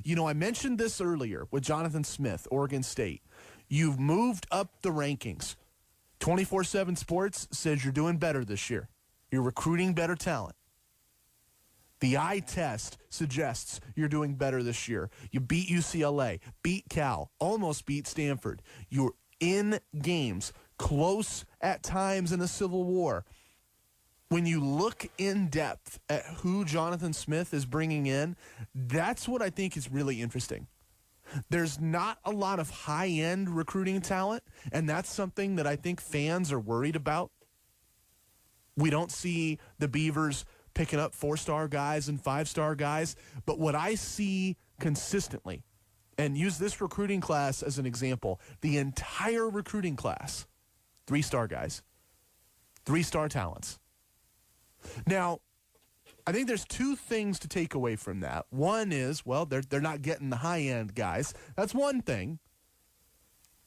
I mentioned this earlier with Jonathan Smith, Oregon State. You've moved up the rankings. 24/7 Sports says you're doing better this year. You're recruiting better talent. The eye test suggests you're doing better this year. You beat UCLA, beat Cal, almost beat Stanford. You're in games, close at times in a Civil War. When you look in depth at who Jonathan Smith is bringing in, that's what I think is really interesting. There's not a lot of high-end recruiting talent, and that's something that I think fans are worried about. We don't see the Beavers picking up 4-star guys and 5-star guys, but what I see consistently, and use this recruiting class as an example, the entire recruiting class, 3-star guys, 3-star talents. Now, I think there's two things to take away from that. One is, well, they're not getting the high-end guys. That's one thing,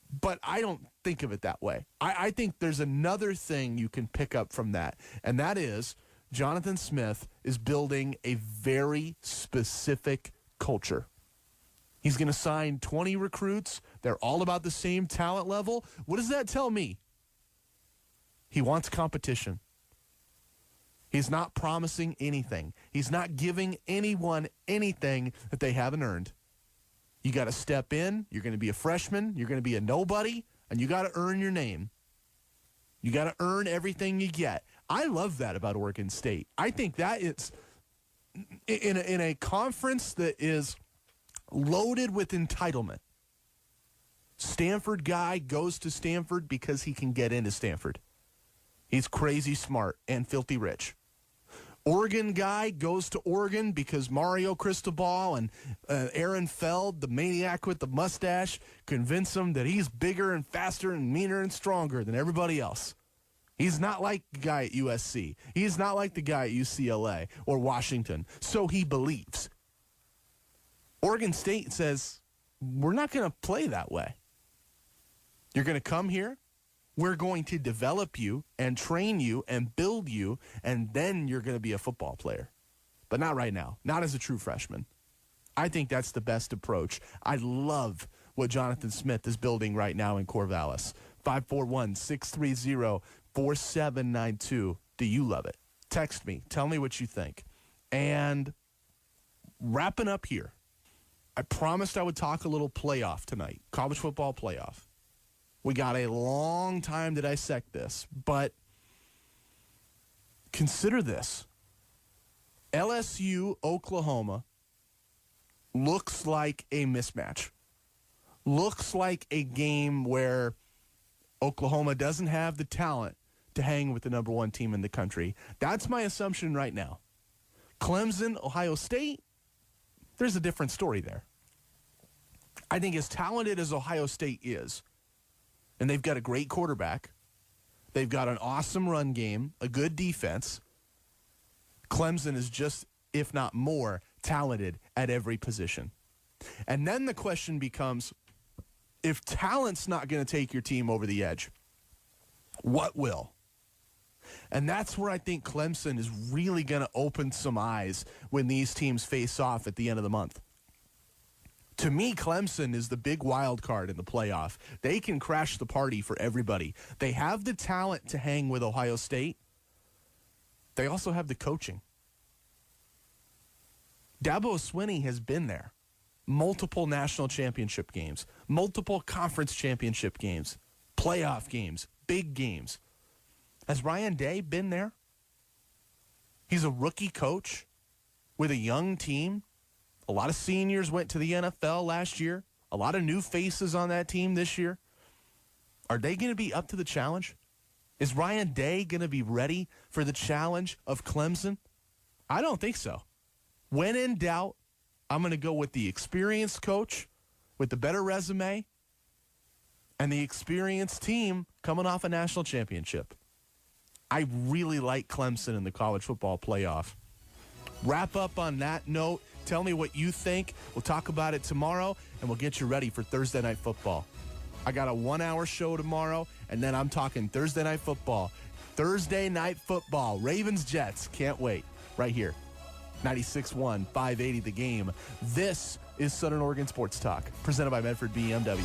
but I don't think of it that way. I think there's another thing you can pick up from that, and that is Jonathan Smith is building a very specific culture. He's going to sign 20 recruits. They're all about the same talent level. What does that tell me? He wants competition. He's not promising anything. He's not giving anyone anything that they haven't earned. You got to step in. You're going to be a freshman. You're going to be a nobody, and you got to earn your name. You got to earn everything you get. I love that about Oregon State. I think that it's in a conference that is loaded with entitlement. Stanford guy goes to Stanford because he can get into Stanford. He's crazy smart and filthy rich. Oregon guy goes to Oregon because Mario Cristobal and Aaron Feld, the maniac with the mustache, convince him that he's bigger and faster and meaner and stronger than everybody else. He's not like the guy at USC. He's not like the guy at UCLA or Washington. So he believes. Oregon State says, we're not going to play that way. You're going to come here. We're going to develop you and train you and build you, and then you're going to be a football player. But not right now. Not as a true freshman. I think that's the best approach. I love what Jonathan Smith is building right now in Corvallis. 541-630-4792. Do you love it? Text me. Tell me what you think. And wrapping up here, I promised I would talk a little playoff tonight, college football playoff. We got a long time to dissect this, but consider this. LSU, Oklahoma looks like a mismatch. Looks like a game where Oklahoma doesn't have the talent to hang with the number one team in the country. That's my assumption right now. Clemson, Ohio State, there's a different story there. I think as talented as Ohio State is, and they've got a great quarterback, they've got an awesome run game, a good defense, Clemson is just, if not more, talented at every position. And then the question becomes, if talent's not going to take your team over the edge, what will? And that's where I think Clemson is really going to open some eyes when these teams face off at the end of the month. To me, Clemson is the big wild card in the playoff. They can crash the party for everybody. They have the talent to hang with Ohio State. They also have the coaching. Dabo Swinney has been there. Multiple national championship games, multiple conference championship games, playoff games, big games. Has Ryan Day been there? He's a rookie coach with a young team. A lot of seniors went to the NFL last year. A lot of new faces on that team this year. Are they going to be up to the challenge? Is Ryan Day going to be ready for the challenge of Clemson? I don't think so. When in doubt, I'm going to go with the experienced coach with the better resume and the experienced team coming off a national championship. I really like Clemson in the college football playoff. Wrap up on that note. Tell me what you think. We'll talk about it tomorrow, and we'll get you ready for Thursday Night Football. I got a 1-hour show tomorrow, and then I'm talking Thursday Night Football. Thursday Night Football. Ravens-Jets. Can't wait. Right here. 96.1, 580 The Game. This is Southern Oregon Sports Talk, presented by Medford BMW.